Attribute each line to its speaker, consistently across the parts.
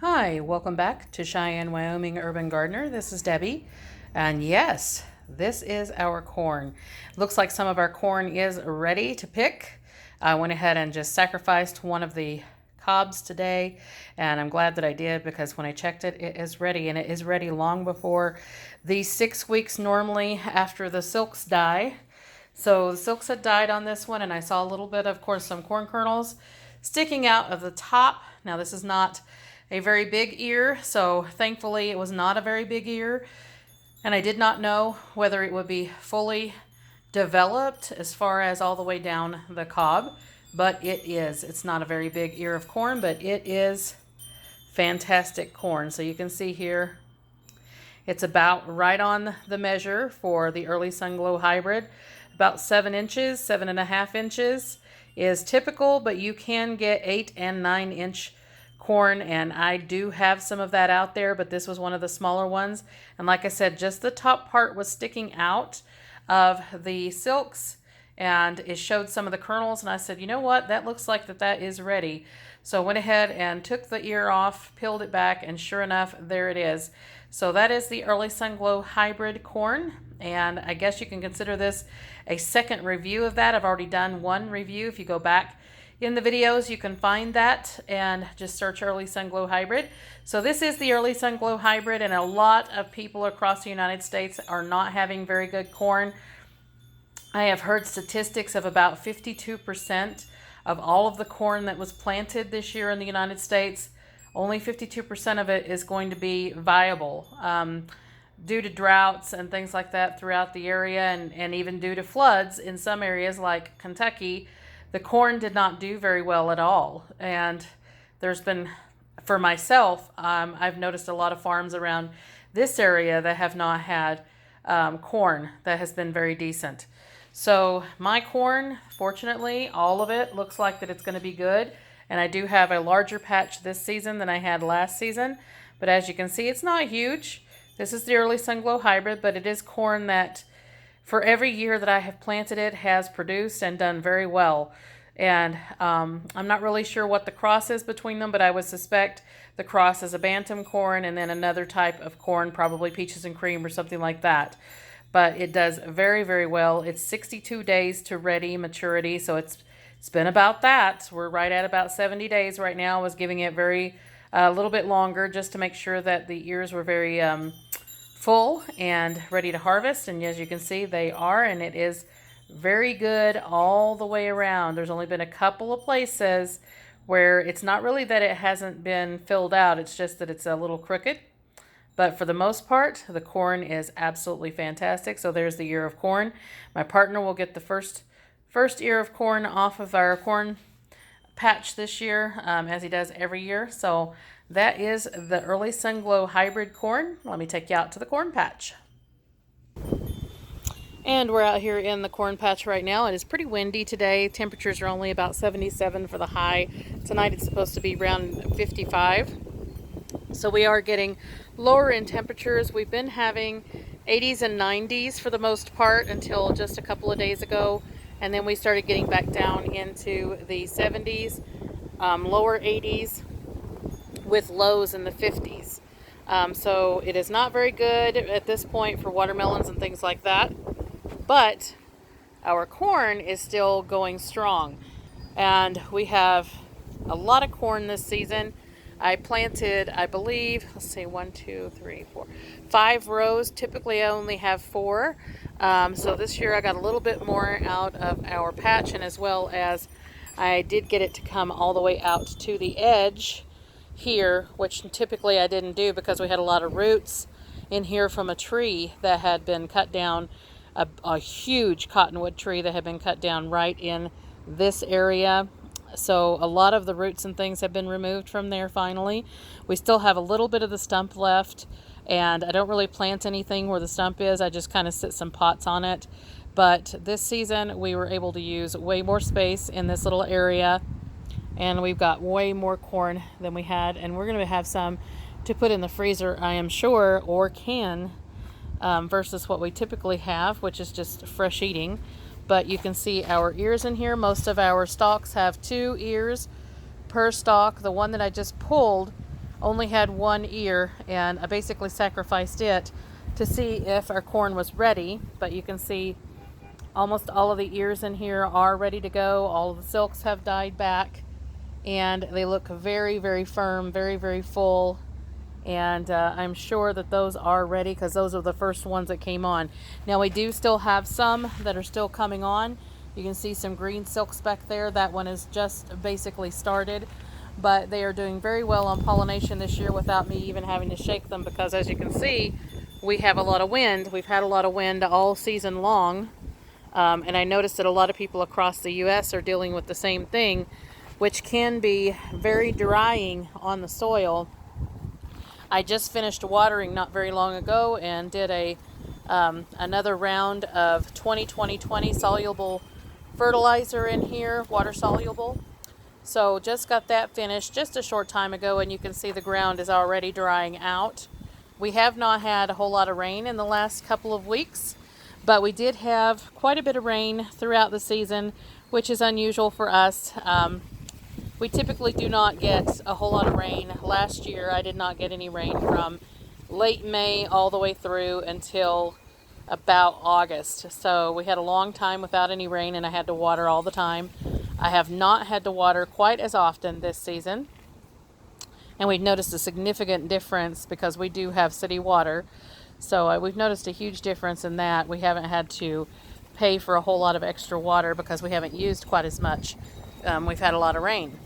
Speaker 1: Hi, welcome back to Cheyenne, Wyoming Urban Gardener. This is Debbie, and yes, this is our corn. Looks like some of our corn is ready to pick. I went ahead and just sacrificed one of the cobs today, and I'm glad that I did because when I checked it, it is ready, and it is ready long before the 6 weeks normally after the silks die. So the silks had died on this one, and I saw a little bit, of course, some corn kernels sticking out of the top. Now this is not a very big ear, so thankfully it was not a very big ear, and I did not know whether it would be fully developed as far as all the way down the cob, but it is. It's not a very big ear of corn, but it is fantastic corn. So you can see here it's about right on the measure for the early Sunglow hybrid. About 7 inches, 7.5 inches is typical, but you can get 8 and 9 inch corn, and I do have some of that out there, but this was one of the smaller ones. And like I said, just the top part was sticking out of the silks, and it showed some of the kernels, and I said, you know what, that looks like that is ready. So I went ahead and took the ear off, peeled it back, and sure enough, there it is. So that is the early Sunglow hybrid corn, and I guess you can consider this a second review of that. I've already done one review. If you go back in the videos, you can find that and just search early Sunglow hybrid. So this is the early Sunglow hybrid, and a lot of people across the United States are not having very good corn. I have heard statistics of about 52% of all of the corn that was planted this year in the United States, only 52% of it is going to be viable. Due to droughts and things like that throughout the area, and even due to floods in some areas like Kentucky, the corn did not do very well at all. And there's been, for myself, I've noticed a lot of farms around this area that have not had corn that has been very decent. So my corn, fortunately, all of it looks like that it's going to be good. And I do have a larger patch this season than I had last season. But as you can see, it's not huge. This is the early Sunglow hybrid, but it is corn that for every year that I have planted it has produced and done very well. And I'm not really sure what the cross is between them, but I would suspect the cross is a bantam corn and then another type of corn, probably peaches and cream or something like that. But it does very, very well. It's 62 days to ready maturity, so it's been about that. We're right at about 70 days right now. I was giving it a little bit longer just to make sure that the ears were very full and ready to harvest. And as you can see, they are, and it is very good all the way around. There's only been a couple of places where it's not really that it hasn't been filled out, it's just that it's a little crooked. But for the most part, the corn is absolutely fantastic. So there's the ear of corn. My partner will get the first ear of corn off of our corn patch this year, as he does every year. So that is the early Sunglow hybrid corn. Let me take you out to the corn patch. And we're out here in the corn patch right now. It is pretty windy today. Temperatures are only about 77 for the high. Tonight it's supposed to be around 55. So we are getting lower in temperatures. We've been having 80s and 90s for the most part until just a couple of days ago. And then we started getting back down into the 70s, lower 80s with lows in the 50s. So it is not very good at this point for watermelons and things like that. But our corn is still going strong. And we have a lot of corn this season. I planted, I believe, let's see, 1, 2, 3, 4, 5 rows. Typically I only have 4. So this year I got a little bit more out of our patch, and as well as I did get it to come all the way out to the edge here, which typically I didn't do because we had a lot of roots in here from a tree that had been cut down, a huge cottonwood tree that had been cut down right in this area. So a lot of the roots and things have been removed from there finally. We still have a little bit of the stump left, and I don't really plant anything where the stump is. I just kind of sit some pots on it. But this season we were able to use way more space in this little area, and we've got way more corn than we had, and we're going to have some to put in the freezer, I am sure, or can, versus what we typically have, which is just fresh eating. But you can see our ears in here. Most of our stalks have 2 ears per stalk. The one that I just pulled only had one ear, and I basically sacrificed it to see if our corn was ready. But you can see almost all of the ears in here are ready to go. All of the silks have died back, and they look very, very firm, very, very full. And I'm sure that those are ready because those are the first ones that came on. Now we do still have some that are still coming on. You can see some green silks back there. That one is just basically started, but they are doing very well on pollination this year without me even having to shake them, because as you can see, we have a lot of wind. We've had a lot of wind all season long, and I noticed that a lot of people across the US are dealing with the same thing, which can be very drying on the soil. I just finished watering not very long ago and did another round of 20-20-20 soluble fertilizer in here, water soluble. So just got that finished just a short time ago, and you can see the ground is already drying out. We have not had a whole lot of rain in the last couple of weeks, but we did have quite a bit of rain throughout the season, which is unusual for us. We typically do not get a whole lot of rain. Last year I did not get any rain from late May all the way through until about August. So we had a long time without any rain, and I had to water all the time. I have not had to water quite as often this season, and we've noticed a significant difference because we do have city water. So we've noticed a huge difference in that. We haven't had to pay for a whole lot of extra water because we haven't used quite as much. We've had a lot of rain.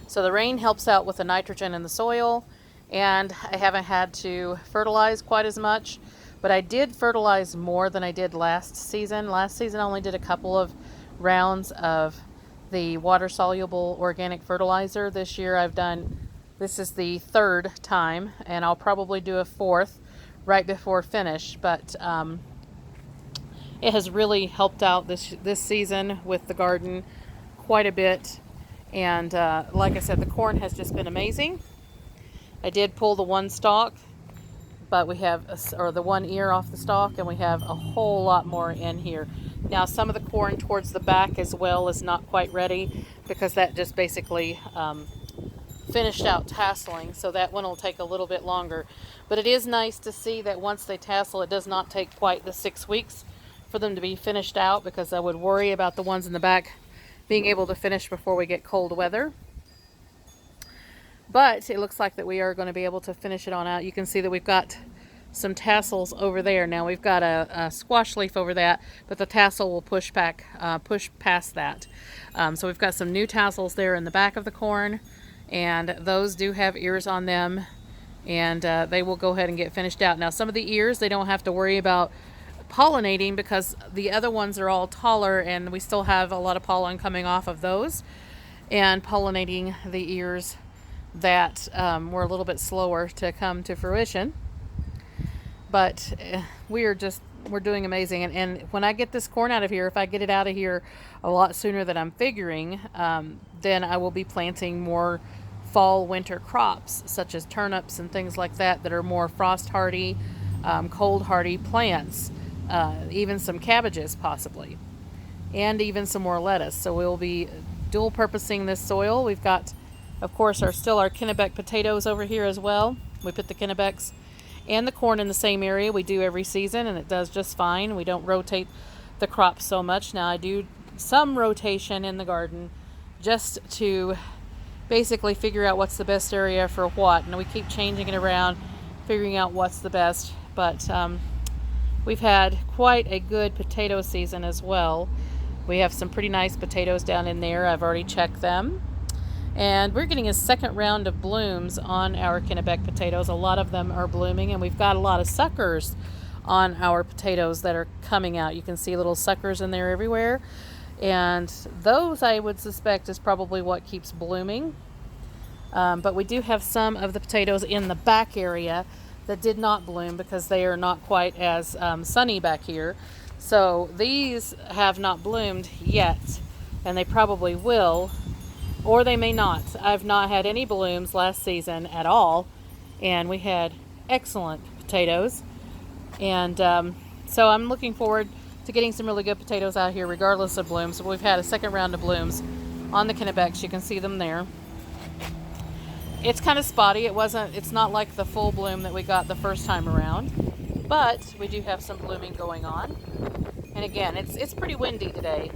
Speaker 1: So the rain helps out with the nitrogen in the soil, and I haven't had to fertilize quite as much, but I did fertilize more than I did last season. Last season I only did a couple of rounds of the water-soluble organic fertilizer. This year this is the third time, and I'll probably do a fourth right before finish, but it has really helped out this season with the garden quite a bit. And like I said, the corn has just been amazing. I did pull the one stalk, but we have, or the one ear off the stalk, and we have a whole lot more in here. Now some of the corn towards the back as well is not quite ready because that just basically finished out tasseling, so that one will take a little bit longer. But it is nice to see that once they tassel, it does not take quite the 6 weeks for them to be finished out, because I would worry about the ones in the back being able to finish before we get cold weather. But it looks like that we are going to be able to finish it on out. You can see that we've got some tassels over there. Now we've got a squash leaf over that, but the tassel will push past that. So we've got some new tassels there in the back of the corn, and those do have ears on them, and they will go ahead and get finished out. Now some of the ears, they don't have to worry about pollinating because the other ones are all taller, and we still have a lot of pollen coming off of those and pollinating the ears that were a little bit slower to come to fruition. But we're doing amazing, and when I get this corn out of here, if I get it out of here a lot sooner than I'm figuring, then I will be planting more fall winter crops such as turnips and things like that are more frost hardy, cold hardy plants. Even some cabbages possibly, and even some more lettuce. So we'll be dual purposing this soil. We've got, of course, our Kennebec potatoes over here as well. We put the Kennebecs and the corn in the same area. We do every season, and it does just fine. We don't rotate the crops so much. Now I do some rotation in the garden just to basically figure out what's the best area for what, and we keep changing it around, figuring out what's the best. But we've had quite a good potato season as well. We have some pretty nice potatoes down in there. I've already checked them. And we're getting a second round of blooms on our Kennebec potatoes. A lot of them are blooming, and we've got a lot of suckers on our potatoes that are coming out. You can see little suckers in there everywhere. And those, I would suspect, is probably what keeps blooming. But we do have some of the potatoes in the back area that did not bloom because they are not quite as sunny back here. So these have not bloomed yet, and they probably will, or they may not. I've not had any blooms last season at all, and we had excellent potatoes. And so I'm looking forward to getting some really good potatoes out here regardless of blooms. So we've had a second round of blooms on the Kennebecs. You can see them there. It's kind of spotty. It's not like the full bloom that we got the first time around, but we do have some blooming going on. And again, it's pretty windy today.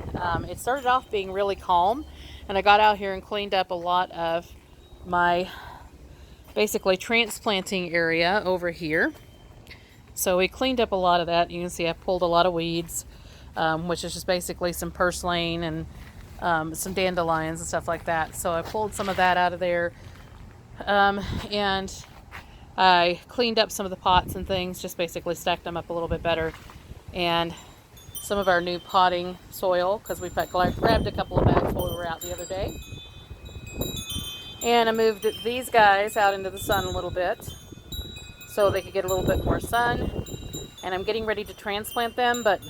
Speaker 1: It started off being really calm, and I got out here and cleaned up a lot of my basically transplanting area over here. So we cleaned up a lot of that. You can see I pulled a lot of weeds, which is just basically some purslane and some dandelions and stuff like that. So I pulled some of that out of there, and I cleaned up some of the pots and things, just basically stacked them up a little bit better. And some of our new potting soil, because we grabbed a couple of bags while we were out the other day. And I moved these guys out into the sun a little bit so they could get a little bit more sun. And I'm getting ready to transplant them, but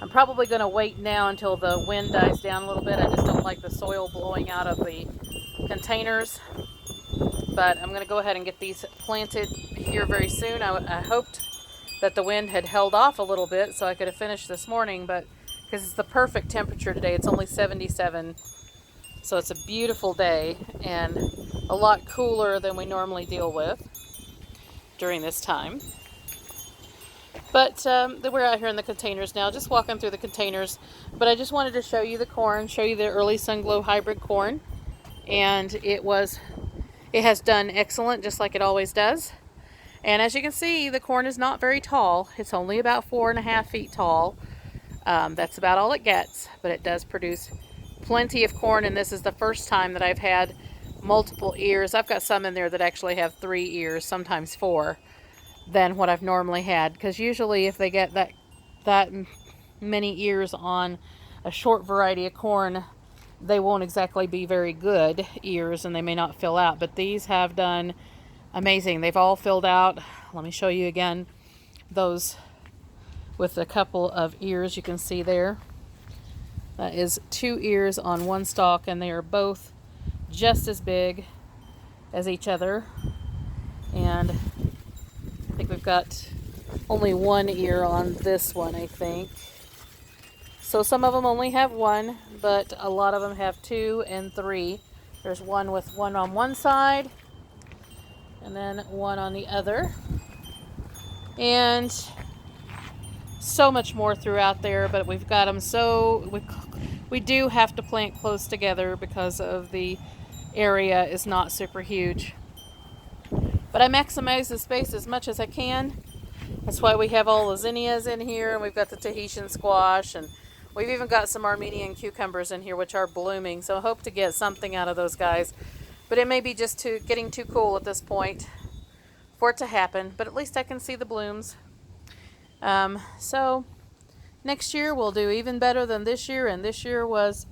Speaker 1: I'm probably going to wait now until the wind dies down a little bit. I just don't like the soil blowing out of the containers. But I'm going to go ahead and get these planted here very soon. I hoped that the wind had held off a little bit so I could have finished this morning, but because it's the perfect temperature today, it's only 77, so it's a beautiful day and a lot cooler than we normally deal with during this time. But we're out here in the containers now, just walking through the containers. But I just wanted to show you the corn, show you the early Sunglow hybrid corn, and it has done excellent, just like it always does. And as you can see, the corn is not very tall. It's only about 4.5 feet tall. That's about all it gets, but it does produce plenty of corn, and this is the first time that I've had multiple ears. I've got some in there that actually have 3 ears, sometimes 4, than what I've normally had, because usually if they get that many ears on a short variety of corn, they won't exactly be very good ears, and they may not fill out. But these have done amazing. They've all filled out. Let me show you again those with a couple of ears. You can see there, that is 2 ears on one stalk, and they are both just as big as each other. And I think we've got only 1 ear on this one, I think. So some of them only have 1, but a lot of them have 2 and 3. There's one with 1 on one side and then 1 on the other, and so much more throughout there. But we've got them, so we do have to plant close together because of the area is not super huge. But I maximize the space as much as I can. That's why we have all the zinnias in here, and we've got the Tahitian squash, and we've even got some Armenian cucumbers in here, which are blooming. So I hope to get something out of those guys. But it may be just getting too cool at this point for it to happen. But at least I can see the blooms. So next year we'll do even better than this year. And this year was,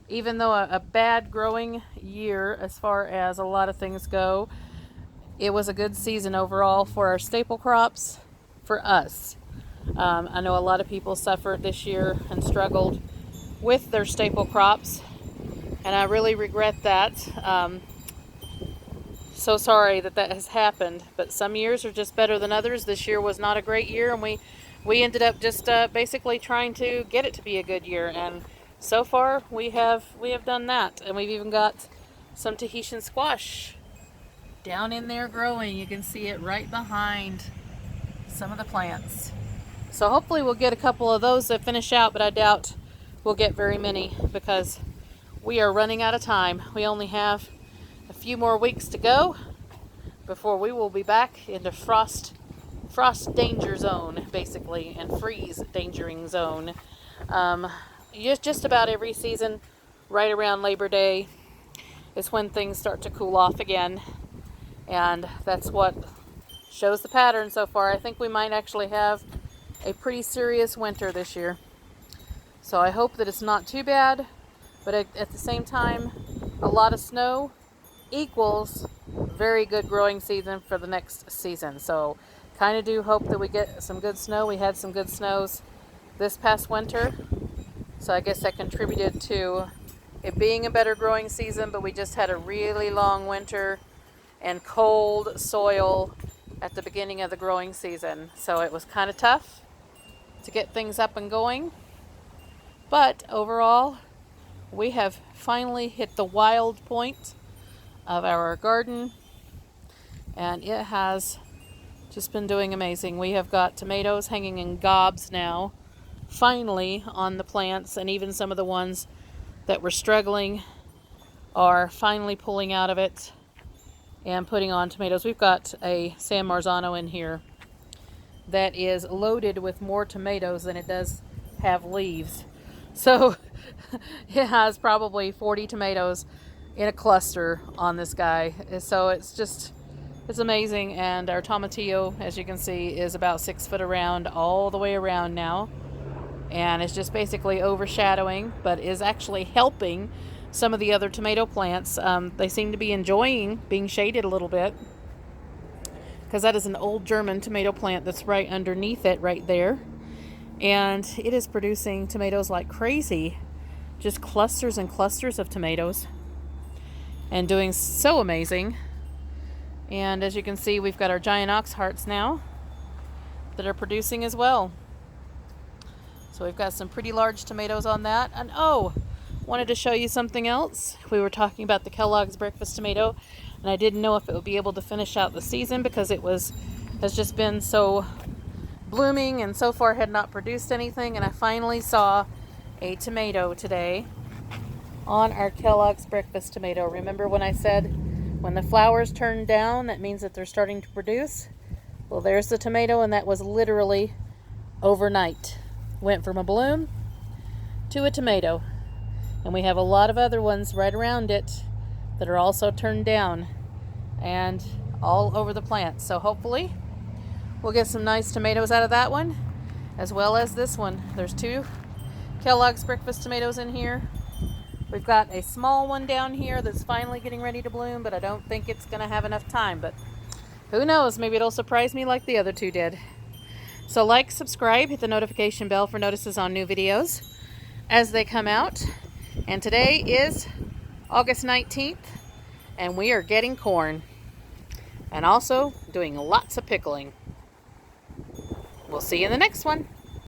Speaker 1: even though a bad growing year as far as a lot of things go, it was a good season overall for our staple crops for us. I know a lot of people suffered this year and struggled with their staple crops, and I really regret that. So sorry that has happened, but some years are just better than others. This year was not a great year, and we ended up just basically trying to get it to be a good year, and so far we have done that. And we've even got some Tahitian squash down in there growing. You can see it right behind some of the plants. So hopefully we'll get a couple of those that finish out, but I doubt we'll get very many because we are running out of time. We only have a few more weeks to go before we will be back into frost danger zone, basically, and freeze dangering zone. Just about every season, right around Labor Day, is when things start to cool off again, and that's what shows the pattern so far. I think we might actually have a pretty serious winter this year. So I hope that it's not too bad, but at the same time, a lot of snow equals very good growing season for the next season. So kind of do hope that we get some good snow. We had some good snows this past winter, so I guess that contributed to it being a better growing season, but we just had a really long winter and cold soil at the beginning of the growing season. So it was kind of tough to get things up and going. But overall, we have finally hit the wild point of our garden, and it has just been doing amazing. We have got tomatoes hanging in gobs now, finally, on the plants, and even some of the ones that were struggling are finally pulling out of it and putting on tomatoes. We've got a San Marzano in here that is loaded with more tomatoes than it does have leaves. So it has probably 40 tomatoes in a cluster on this guy. So it's amazing. And our tomatillo, as you can see, is about 6 foot around all the way around now. And it's just basically overshadowing, but is actually helping some of the other tomato plants. They seem to be enjoying being shaded a little bit, because that is an old German tomato plant that's right underneath it right there. And it is producing tomatoes like crazy. Just clusters and clusters of tomatoes. And doing so amazing. And as you can see, we've got our giant ox hearts now that are producing as well. So we've got some pretty large tomatoes on that. And oh, wanted to show you something else. We were talking about the Kellogg's breakfast tomato, and I didn't know if it would be able to finish out the season because it has just been so blooming and so far had not produced anything. And I finally saw a tomato today on our Kellogg's breakfast tomato. Remember when I said when the flowers turn down, that means that they're starting to produce? Well, there's the tomato, and that was literally overnight. Went from a bloom to a tomato. And we have a lot of other ones right around it that are also turned down and all over the plant. So hopefully we'll get some nice tomatoes out of that one, as well as this one. There's 2 Kellogg's breakfast tomatoes in here. We've got a small one down here that's finally getting ready to bloom, but I don't think it's going to have enough time. But who knows? Maybe it'll surprise me like the other 2 did. So like, subscribe, hit the notification bell for notices on new videos as they come out. And today is August 19th, and we are getting corn and also doing lots of pickling. We'll see you in the next one.